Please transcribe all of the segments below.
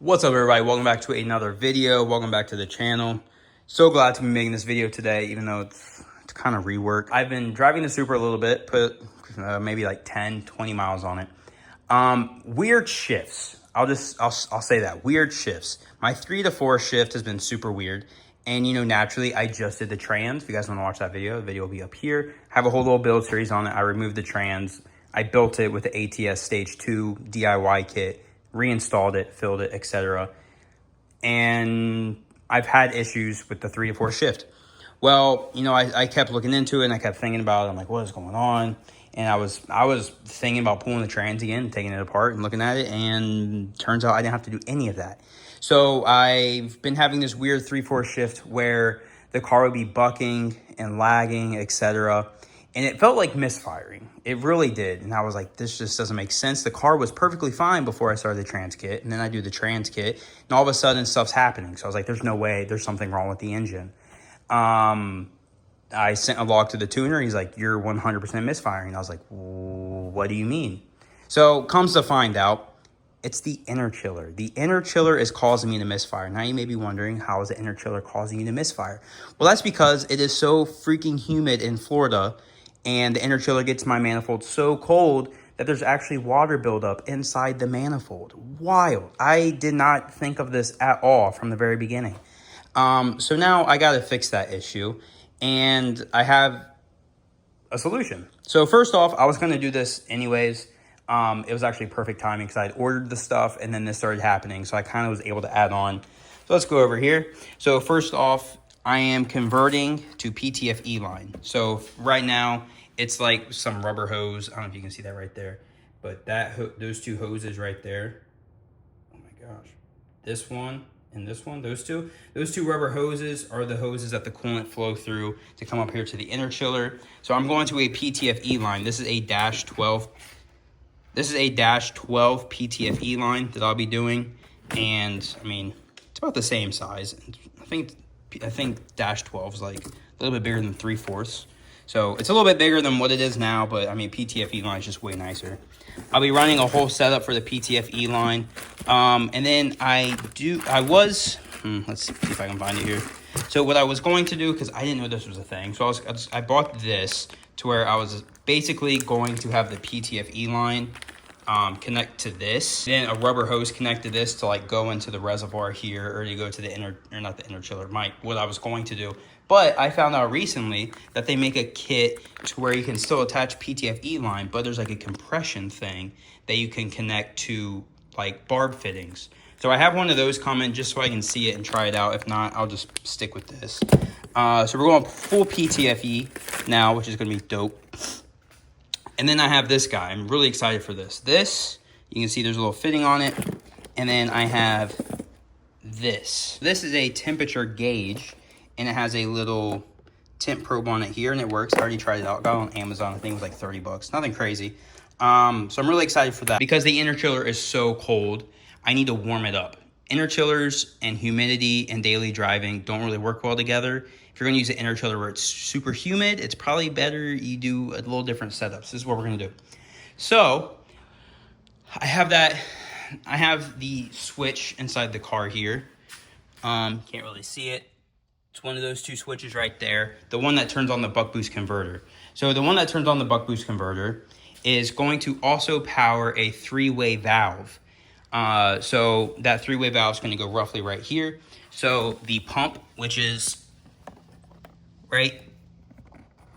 What's up, everybody? Welcome back to another video. Welcome back to the channel. So glad to be making this video today, even though it's kind of rework. I've been driving the Supra a little bit, put maybe like 10, 20 miles on it. Weird shifts. I'll say that. Weird shifts. My 3 to 4 shift has been super weird. And, naturally, I just did the trans. If you guys want to watch that video, the video will be up here. I have a whole little build series on it. I removed the trans. I built it with the ATS Stage 2 DIY kit, reinstalled it, filled it, etc. And I've had issues with the 3 to 4 shift. Well, I kept looking into it and I kept thinking about it. I'm like, what is going on? And I was thinking about pulling the trans again, taking it apart and looking at it. And turns out I didn't have to do any of that. So I've been having this weird 3-4 shift where the car would be bucking and lagging, etc. And it felt like misfiring. It really did. And I was like, this just doesn't make sense. The car was perfectly fine before I started the trans kit. And then I do the trans kit. And all of a sudden, stuff's happening. So I was like, there's no way. There's something wrong with the engine. I sent a log to the tuner. He's like, you're 100% misfiring. I was like, what do you mean? So comes to find out, it's the interchiller. The interchiller is causing me to misfire. Now you may be wondering, how is the interchiller causing you to misfire? Well, that's because it is so freaking humid in Florida, and the interchiller gets my manifold so cold that there's actually water buildup inside the manifold. Wild. I did not think of this at all from the very beginning. So now I got to fix that issue, and I have a solution. So first off, I was going to do this anyways. It was actually perfect timing because I had ordered the stuff and then this started happening. So I kind of was able to add on. So let's go over here. So first off, I am converting to PTFE line. So right now it's like some rubber hose. I don't know if you can see that right there, but those two hoses right there. Oh my gosh. This one and this one, those two rubber hoses are the hoses that the coolant flow through to come up here to the interchiller. So I'm going to a PTFE line. This is a -12. This is a -12 PTFE line that I'll be doing, and I mean it's about the same size. I think -12 is like a little bit bigger than 3/4, so it's a little bit bigger than what it is now. But I mean PTFE line is just way nicer. I'll be running a whole setup for the PTFE line, and then let's see if I can find it here. So what I was going to do, because I didn't know this was a thing, so I bought this to where I was basically going to have the PTFE line connect to this, then a rubber hose connect to this to like go into the reservoir here, or to go to the not the interchiller, what I was going to do. But I found out recently that they make a kit to where you can still attach PTFE line, but there's like a compression thing that you can connect to like barb fittings. So I have one of those coming just so I can see it and try it out. If not, I'll just stick with this. So we're going full PTFE now, which is going to be dope. And then I have this guy. I'm really excited for this. This, you can see there's a little fitting on it. And then I have this. This is a temperature gauge, and it has a little temp probe on it here, and it works. I already tried it out. Got it on Amazon. I think it was like 30 bucks. Nothing crazy. So I'm really excited for that. Because the interchiller is so cold, I need to warm it up. Interchillers and humidity and daily driving don't really work well together. If you're going to use an interchiller where it's super humid, it's probably better you do a little different setups. This is what we're going to do. So I have the switch inside the car here. Can't really see it. It's one of those two switches right there. The one that turns on the buck boost converter. So the one that turns on the buck boost converter is going to also power a 3-way valve. So that 3-way valve is going to go roughly right here. So the pump, which is right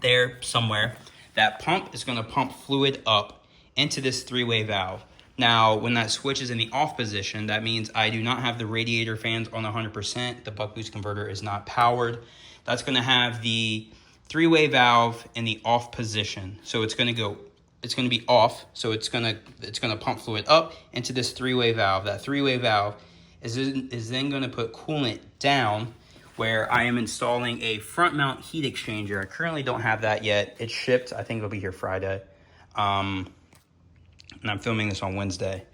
there somewhere, that pump is going to pump fluid up into this 3-way valve. Now, when that switch is in the off position, that means I do not have the radiator fans on 100%. The buck boost converter is not powered. That's going to have the 3-way valve in the off position. So it's going to be off. So it's going to pump fluid up into this 3-way valve. That 3-way valve is then going to put coolant down, where I am installing a front mount heat exchanger. I currently don't have that yet. It's shipped. I think it'll be here Friday. And I'm filming this on Wednesday.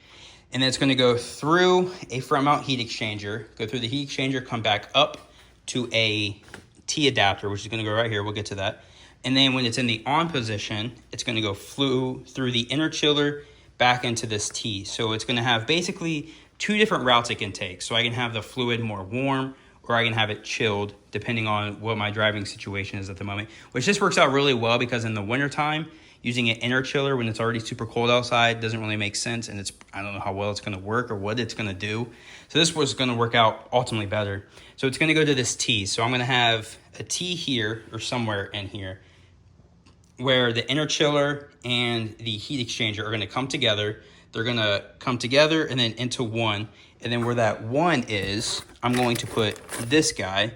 And it's going to go through a front mount heat exchanger, go through the heat exchanger, come back up to a T adapter, which is going to go right here. We'll get to that. And then when it's in the on position, it's going to go through the interchiller back into this T. So it's going to have basically two different routes it can take. So I can have the fluid more warm, or I can have it chilled, depending on what my driving situation is at the moment, which this works out really well because in the wintertime, using an interchiller when it's already super cold outside doesn't really make sense, and I don't know how well it's gonna work or what it's gonna do. So this was gonna work out ultimately better. So it's gonna go to this T. So I'm gonna have a T here or somewhere in here where the interchiller and the heat exchanger are gonna come together. They're gonna come together and then into one. And then where that one is, I'm going to put this guy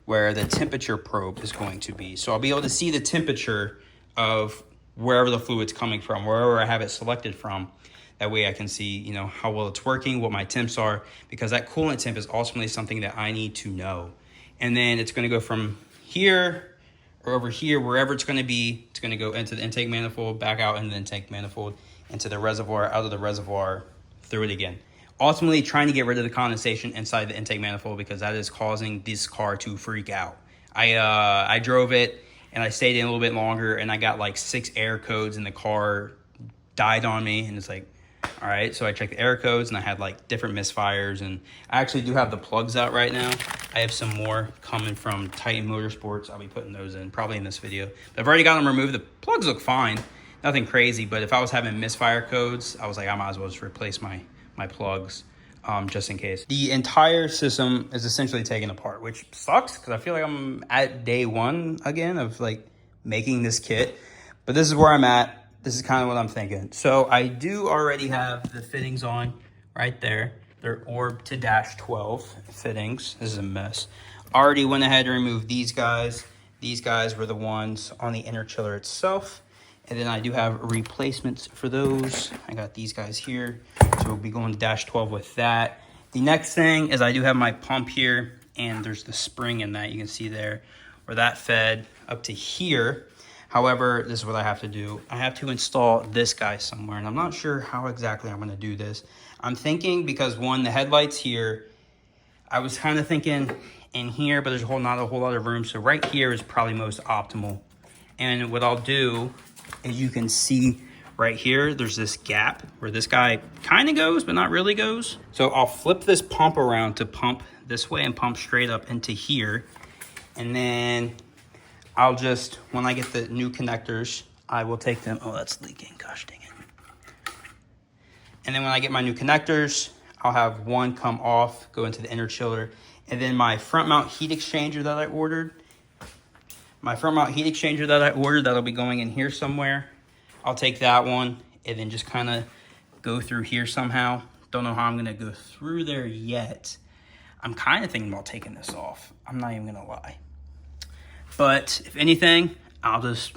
where the temperature probe is going to be. So I'll be able to see the temperature of wherever the fluid's coming from, wherever I have it selected from. That way I can see, you know, how well it's working, what my temps are, because that coolant temp is ultimately something that I need to know. And then it's gonna go from here or over here, wherever it's gonna be, it's gonna go into the intake manifold, back out into the intake manifold, into the reservoir, out of the reservoir, through it again. Ultimately trying to get rid of the condensation inside the intake manifold because that is causing this car to freak out. I drove it and I stayed in a little bit longer and I got like 6 error codes and the car died on me, and it's like, all right, so I checked the error codes and I had like different misfires, and I actually do have the plugs out right now. I have some more coming from Titan Motorsports. I'll be putting those in probably in this video. But I've already got them removed. The plugs look fine, nothing crazy, but if I was having misfire codes, I was like, I might as well just replace my plugs just in case. The entire system is essentially taken apart, which sucks because I feel like I'm at day one again of like making this kit, but this is where I'm at. This is kind of what I'm thinking. So I do already have the fittings on right there. They're orb to dash 12 fittings. This is a mess. Already went ahead and removed these guys. These guys were the ones on the interchiller itself. And then I do have replacements for those. I got these guys here. So we'll be going to dash 12 with that. The next thing is I do have my pump here, and there's the spring in that. You can see there where that fed up to here. However, this is what I have to do. I have to install this guy somewhere, and I'm not sure how exactly I'm gonna do this. I'm thinking because one, the headlights here, I was kind of thinking in here, but there's not a whole lot of room. So right here is probably most optimal. And what I'll do is you can see right here, there's this gap where this guy kind of goes, but not really goes. So I'll flip this pump around to pump this way and pump straight up into here. And then I'll just, when I get the new connectors, I will take them. Oh, that's leaking. Gosh dang it. And then when I get my new connectors, I'll have one come off, go into the interchiller. And then my front mount heat exchanger that I ordered, that'll be going in here somewhere. I'll take that one and then just kind of go through here somehow. Don't know how I'm going to go through there yet. I'm kind of thinking about taking this off. I'm not even going to lie. But if anything, I'll just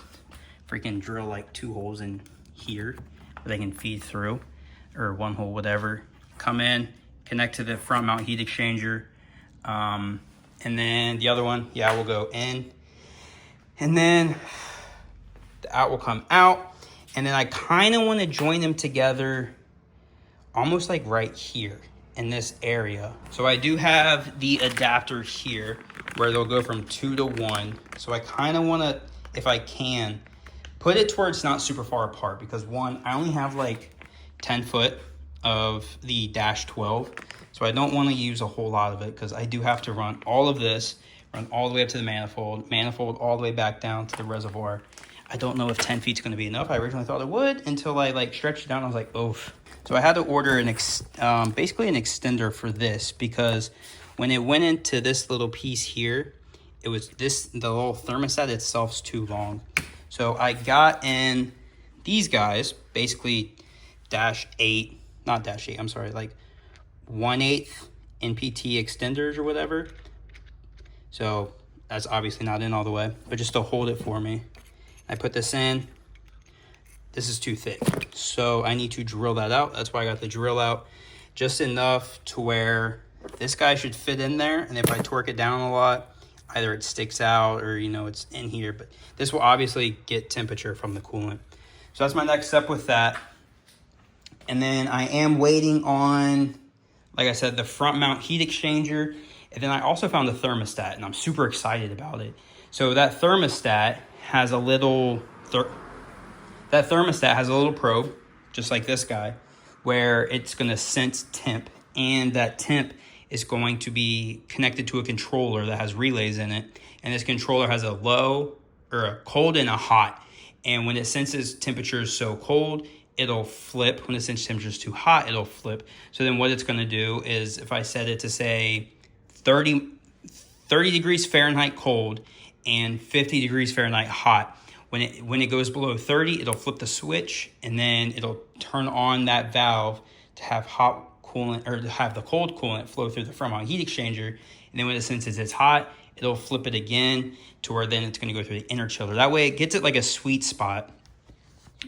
freaking drill like 2 holes in here where they can feed through, or 1 hole, whatever. Come in, connect to the front mount heat exchanger. And then the other one, yeah, will go in. And then the out will come out. And then I kind of want to join them together almost like right here in this area. So I do have the adapter here where they'll go from 2 to 1. So I kind of want to, if I can, put it to where it's not super far apart, because one, I only have like 10 foot of the dash 12. So I don't want to use a whole lot of it because I do have to run all of this, run all the way up to the manifold all the way back down to the reservoir. I don't know if 10 feet is going to be enough. I originally thought it would until I like stretched it down. I was like, oof. So I had to order basically an extender for this, because when it went into this little piece here, it was the little thermostat itself's too long. So I got in these guys, basically like 1/8 NPT extenders or whatever. So that's obviously not in all the way, but just to hold it for me. I put this in. This is too thick, so I need to drill that out. That's why I got the drill out, just enough to where this guy should fit in there. And if I torque it down a lot, either it sticks out or, you know, it's in here. But this will obviously get temperature from the coolant. So that's my next step with that. And then I am waiting on, like I said, the front mount heat exchanger. And then I also found the thermostat, and I'm super excited about it. So that thermostat has a little probe, just like this guy, where it's going to sense temp and that temp is going to be connected to a controller that has relays in it. And this controller has a low, or a cold and a hot. And when it senses temperature is so cold, it'll flip. When it senses temperature is too hot, it'll flip. So then what it's going to do is, if I set it to say 30 degrees Fahrenheit cold and 50 degrees Fahrenheit hot, when it goes below 30, it'll flip the switch, and then it'll turn on that valve to have hot coolant, or to have the cold coolant flow through the front mount heat exchanger. And then when it senses it's hot, it'll flip it again to where then it's going to go through the interchiller. That way it gets it like a sweet spot.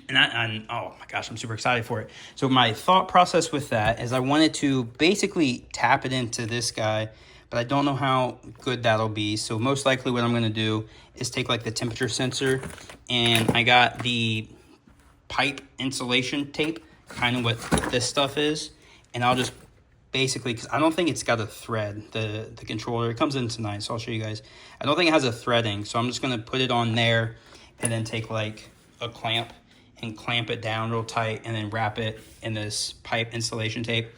And oh my gosh, I'm super excited for it. So my thought process with that is I wanted to basically tap it into this guy, but I don't know how good that'll be. So most likely what I'm going to do is take like the temperature sensor, and I got the pipe insulation tape, kind of what this stuff is. And I'll just basically, because I don't think it's got a thread, the controller. It comes in tonight, so I'll show you guys. I don't think it has a threading, so I'm just going to put it on there and then take like a clamp and clamp it down real tight and then wrap it in this pipe insulation tape.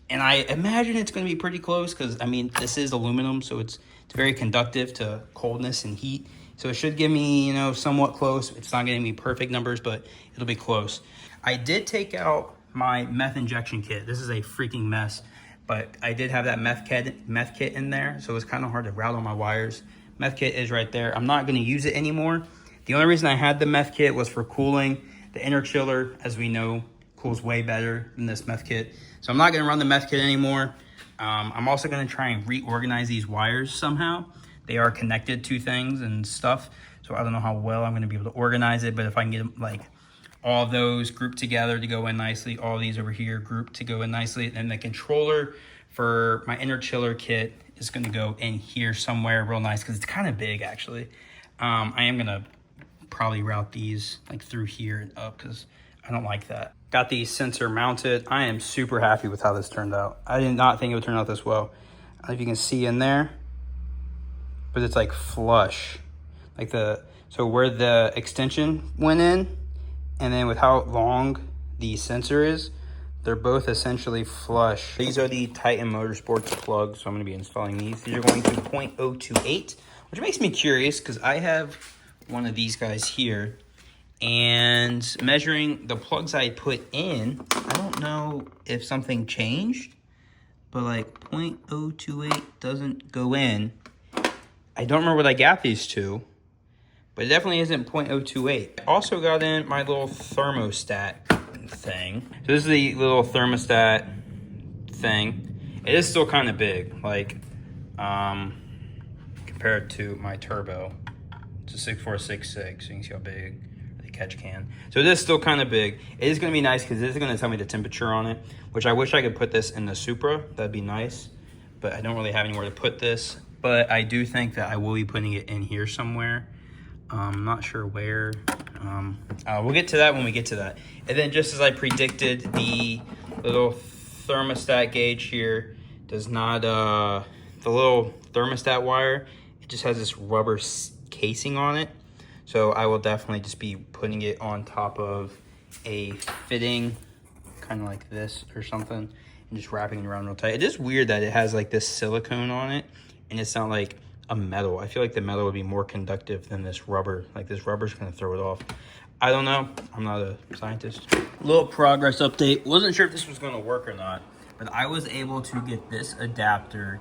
And I imagine it's going to be pretty close because, I mean, this is aluminum, so it's very conductive to coldness and heat. So it should give me, you know, somewhat close. It's not getting me perfect numbers, but it'll be close. I did take out my meth injection kit. This is a freaking mess, but I did have that meth kit in there, so it was kind of hard to route on my wires. Meth kit is right there. I'm not going to use it anymore. The only reason I had the meth kit was for cooling. The interchiller, as we know, cools way better than this meth kit. So I'm not going to run the meth kit anymore. I'm also going to try and reorganize these wires somehow. They are connected to things and stuff, so I don't know how well I'm going to be able to organize it, but if I can get like all those grouped together to go in nicely, all these over here grouped to go in nicely, and the controller for my interchiller kit is going to go in here somewhere real nice because it's kind of big actually. I am going to probably route these like through here and up because I don't like that. Got the sensor mounted. I am super happy with how this turned out. I did not think it would turn out this well. I don't know if you can see in there, but it's like flush. Like so where the extension went in, and then with how long the sensor is, they're both essentially flush. These are the Titan Motorsports plugs, so I'm going to be installing these. These are going to 0.028, which makes me curious because I have one of these guys here, and measuring the plugs I put in, I don't know if something changed, but like 0.028 doesn't go in. I don't remember what I got these to, but it definitely isn't 0.028. I also got in my little thermostat thing. So this is the little thermostat thing. It is still kind of big, like compared to my turbo. It's a 6466, so you can see how big the catch can. So it is still kind of big. It is going to be nice because this is going to tell me the temperature on it, which I wish I could put this in the Supra. That'd be nice, but I don't really have anywhere to put this. But I do think that I will be putting it in here somewhere. I'm not sure where. We'll get to that when we get to that. And then just as I predicted, the little thermostat gauge here does not, the little thermostat wire, it just has this rubber casing on it. So I will definitely just be putting it on top of a fitting, kind of like this or something, and just wrapping it around real tight. It is weird that it has like this silicone on it, and it's not like a metal. I feel like the metal would be more conductive than this rubber. Like this rubber's gonna throw it off. I don't know, I'm not a scientist. Little progress update. Wasn't sure if this was gonna work or not, but I was able to get this adapter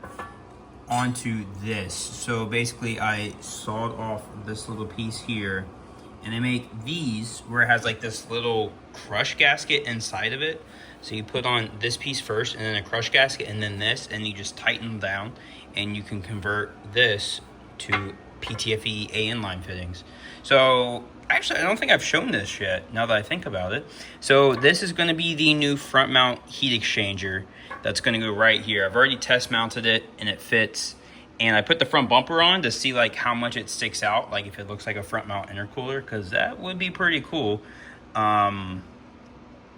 onto this. So basically I sawed off this little piece here, and they make these where it has like this little crush gasket inside of it. So you put on this piece first, and then a crush gasket, and then this, and you just tighten down, and you can convert this to PTFE A inline fittings. So actually, I don't think I've shown this yet, now that I think about it. So this is going to be the new front mount heat exchanger that's going to go right here. I've already test mounted it, and it fits. And I put the front bumper on to see like how much it sticks out, like if it looks like a front mount intercooler, because that would be pretty cool.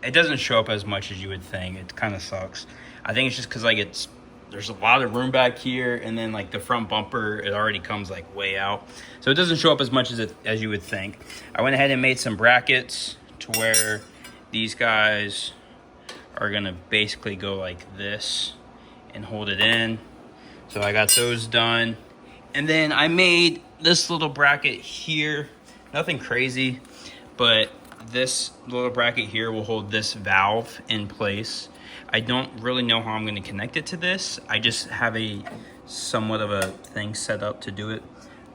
It doesn't show up as much as you would think. It kind of sucks. I think it's just because like there's a lot of room back here, and then like the front bumper, it already comes like way out, so it doesn't show up as much as you would think. I went ahead and made some brackets to where these guys are gonna basically go like this, and hold it in. So I got those done. And then I made this little bracket here. Nothing crazy, but this little bracket here will hold this valve in place. I don't really know how I'm going to connect it to this. I just have a somewhat of a thing set up to do it.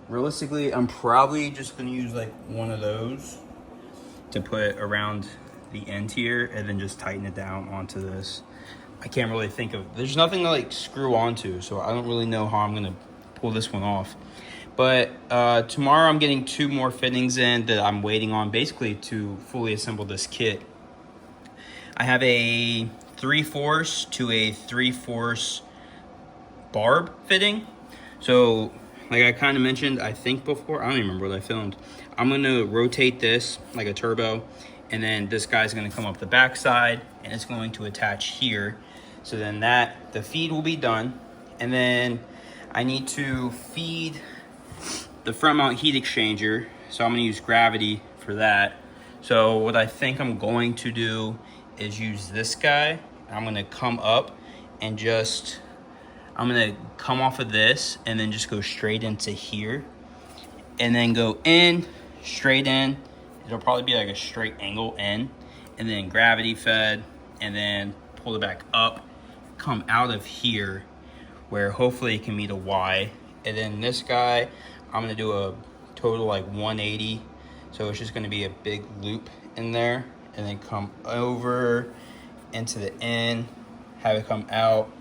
Realistically, I'm probably just going to use like one of those to put around the end here and then just tighten it down onto this. I can't really think of, there's nothing to like screw onto, so I don't really know how I'm going to pull this one off. But tomorrow I'm getting 2 more fittings in that I'm waiting on basically to fully assemble this kit. I have a 3/4 to a 3/4 barb fitting. So like I kind of mentioned, I think before, I don't even remember what I filmed. I'm going to rotate this like a turbo, and then this guy's going to come up the back side and it's going to attach here. So then the feed will be done. And then I need to feed the front mount heat exchanger. So I'm going to use gravity for that. So what I think I'm going to do is use this guy. I'm going to come up and I'm going to come off of this and then just go straight into here. And then go in, straight in. It'll probably be like a straight angle in. And then gravity fed. And then pull it back up. Come out of here where hopefully it can meet a Y. And then this guy, I'm going to do a total like 180. So it's just going to be a big loop in there. And then come over into the end. Have it come out.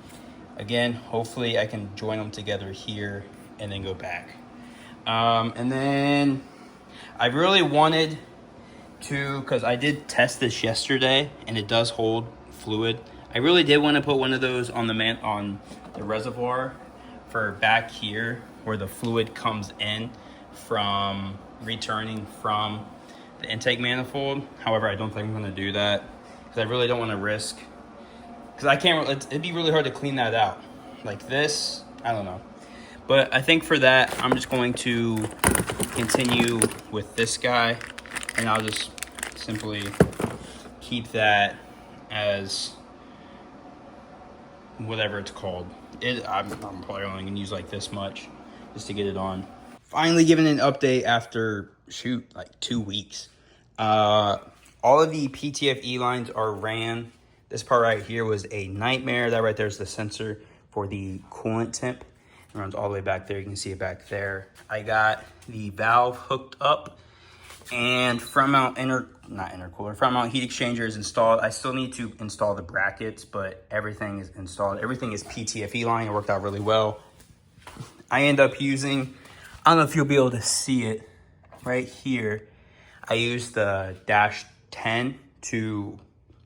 Again, hopefully I can join them together here and then go back. And then I really wanted to, because I did test this yesterday and it does hold fluid. I really did want to put one of those on the reservoir for back here where the fluid comes in from returning from the intake manifold. However, I don't think I'm going to do that because I really don't want to risk, because I can't, it'd be really hard to clean that out. Like this, I don't know. But I think for that, I'm just going to continue with this guy, and I'll just simply keep that as whatever it's called. I'm probably only going to use like this much just to get it on. Finally giving an update after, like 2 weeks. All of the PTFE lines are ran. This part right here was a nightmare. That right there is the sensor for the coolant temp. It runs all the way back there. You can see it back there. I got the valve hooked up and front mount front mount heat exchanger is installed. I still need to install the brackets, but everything is installed. Everything is PTFE line. It worked out really well. I end up using, I don't know if you'll be able to see it right here. I used the dash 10 to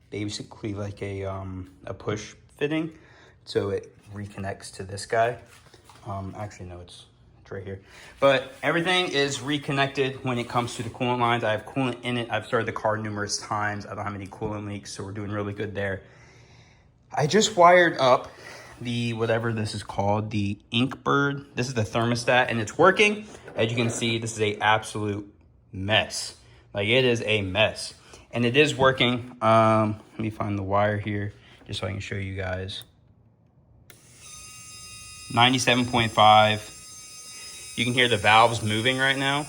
basically like a push fitting, so it reconnects to this guy. Actually, no, it's right here. But everything is reconnected when it comes to the coolant lines. I have coolant in it. I've started the car numerous times. I don't have any coolant leaks, so we're doing really good there. I just wired up the, whatever this is called, the Inkbird. This is the thermostat, and it's working. As you can see, this is a absolute mess. Like, it is a mess. And it is working. Let me find the wire here just so I can show you guys. 97.5. You can hear the valves moving right now.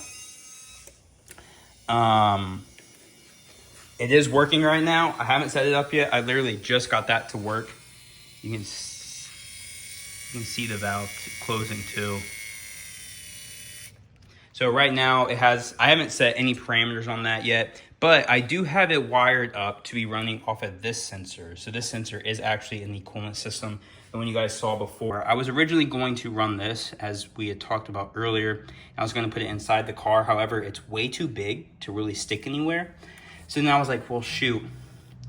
It is working right now. I haven't set it up yet. I literally just got that to work. You can see the valve closing too. So right now it has, I haven't set any parameters on that yet, but I do have it wired up to be running off of this sensor. So this sensor is actually in the coolant system. The one you guys saw before. I was originally going to run this, as we had talked about earlier. I was going to put it inside the car. However, it's way too big to really stick anywhere. So then I was like, well, shoot.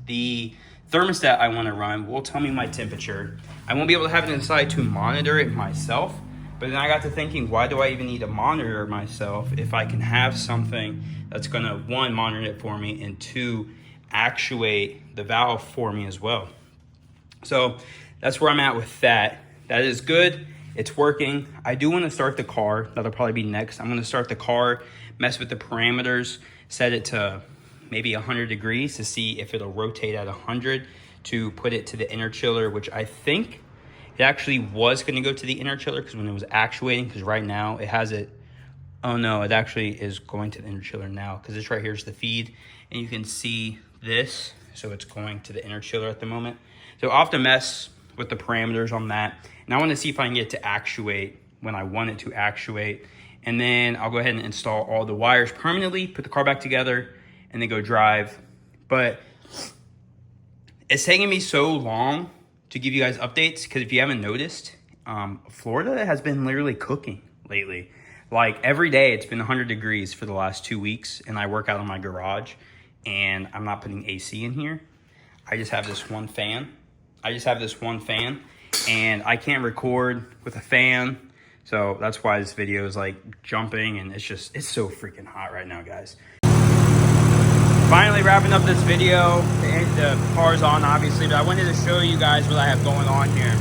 The thermostat I want to run will tell me my temperature. I won't be able to have it inside to monitor it myself. But then I got to thinking, why do I even need to monitor myself if I can have something that's going to, 1, monitor it for me, and 2, actuate the valve for me as well. So that's where I'm at with that. That is good. It's working. I do want to start the car. That'll probably be next. I'm going to start the car, mess with the parameters, set it to maybe 100 degrees to see if it'll rotate at 100 to put it to the Interchiller, which I think It actually was going to go to the interchiller because when it was actuating, because right now it has it. Oh no, it actually is going to the interchiller now because this right here is the feed, and you can see this. So it's going to the interchiller at the moment. So I'll have to mess with the parameters on that, and I want to see if I can get it to actuate when I want it to actuate, and then I'll go ahead and install all the wires permanently, put the car back together, and then go drive. But it's taking me so long to give you guys updates because if you haven't noticed, Florida has been literally cooking lately. Like every day it's been 100 degrees for the last 2 weeks, and I work out in my garage and I'm not putting AC in here. I just have this one fan. And I can't record with a fan. So that's why this video is like jumping, and it's so freaking hot right now, guys. Finally wrapping up this video. The car's on obviously, but I wanted to show you guys what I have going on here.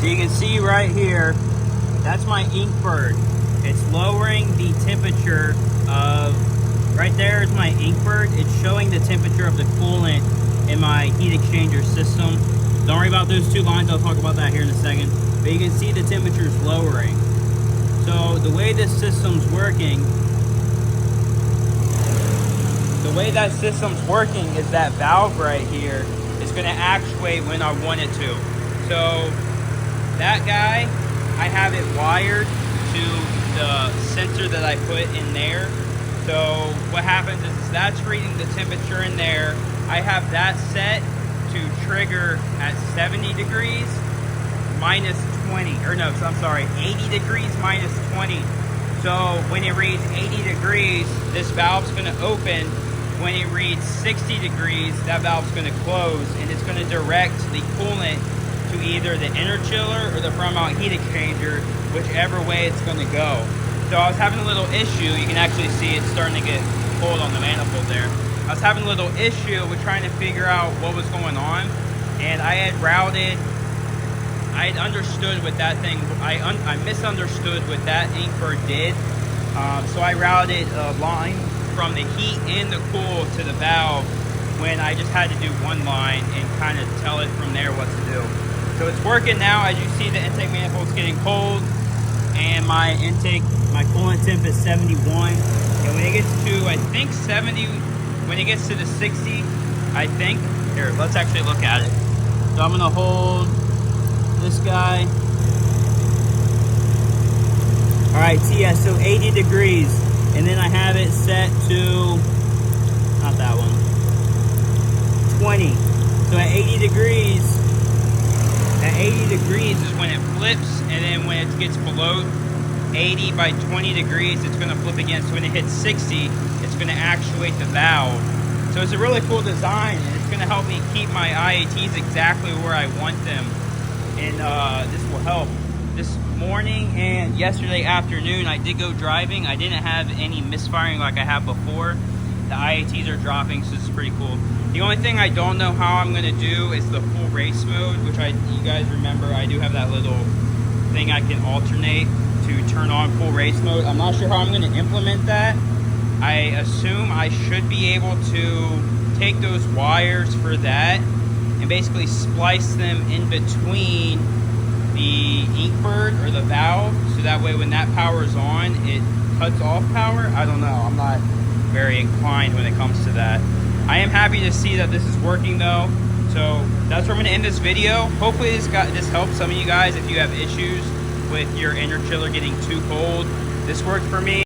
So you can see right here, that's my ink bird. It's lowering the temperature of, right there is my ink bird. It's showing the temperature of the coolant in my heat exchanger system. Don't worry about those two lines, I'll talk about that here in a second. But you can see the temperature is lowering. So the way this system's working, is that valve right here is gonna actuate when I want it to. So that guy, I have it wired to the sensor that I put in there. So what happens is that's reading the temperature in there. I have that set to trigger at 70 degrees minus 20, or no, I'm sorry, 80 degrees minus 20. So when it reads 80 degrees, this valve's gonna open. When it reads 60 degrees, that valve's gonna close, and it's gonna direct the coolant to either the interchiller or the front mount heat exchanger, whichever way it's gonna go. So I was having a little issue. You can actually see it's starting to get cold on the manifold there. I was having a little issue with trying to figure out what was going on, and I had understood what that thing, I misunderstood what that ink bird did. So I routed a line from the heat and the cool to the valve when I just had to do one line and kind of tell it from there what to do. So it's working now. As you see, the intake manifold's getting cold, and my coolant temp is 71. And when it gets to, I think 70, when it gets to the 60, I think, here, let's actually look at it. So I'm gonna hold this guy. All right, TS, so 80 degrees. And then I have it set to, not that one, 20. So at 80 degrees is when it flips, and then when it gets below 80 by 20 degrees, it's gonna flip again. So when it hits 60, it's gonna actuate the valve. So it's a really cool design, and it's gonna help me keep my IATs exactly where I want them. And this will help. This morning and yesterday afternoon, I did go driving. I didn't have any misfiring like I have before. The IATs are dropping, so this is pretty cool. The only thing I don't know how I'm gonna do is the full race mode, which you guys remember, I do have that little thing I can alternate to turn on full race mode. I'm not sure how I'm gonna implement that. I assume I should be able to take those wires for that and basically splice them in between the ink bird or the valve, so that way when that power is on, it cuts off power. I don't know, I'm not very inclined when it comes to that. I am happy to see that this is working though. So that's where I'm gonna end this video. Hopefully this helps some of you guys if you have issues with your interchiller getting too cold. This worked for me.